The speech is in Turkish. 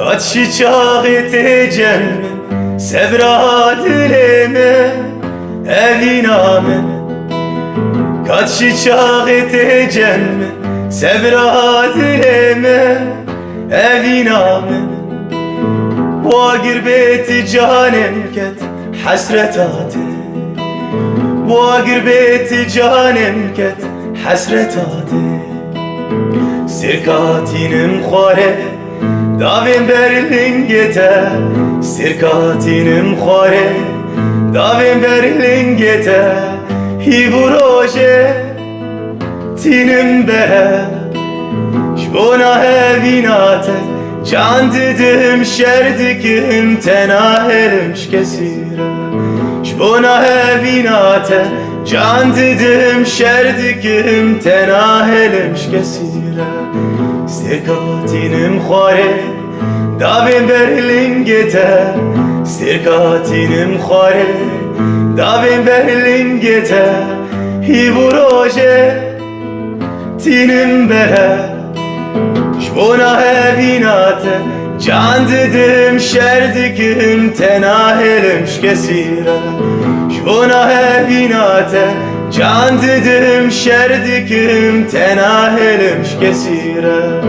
Kaç çağ edeceğim sebra dileme eviname. Kaç çağ edeceğim sebra dileme eviname. Bu girbeti canem ket hasretati. Bu girbeti canem ket hasretati. Sirkatinim khore davim berlin gete. Sirkatinim khore davim berlin gete. Hivu roje tinim be şbona hevinate. Can dedim şerdikim tenaherim şkesire. Şbona hevinate. Can dedim şerdikim tenaherim şkesire. Sirkatinim khore davim berlin gete. Sirkatinim khore davim berlin gete. Hivu roje tinim be şbona hevinate. Can dedim şerdikim tenaherim şkesire. Şbona hevinate. Can dedim şerdikim tenaherim şkesire.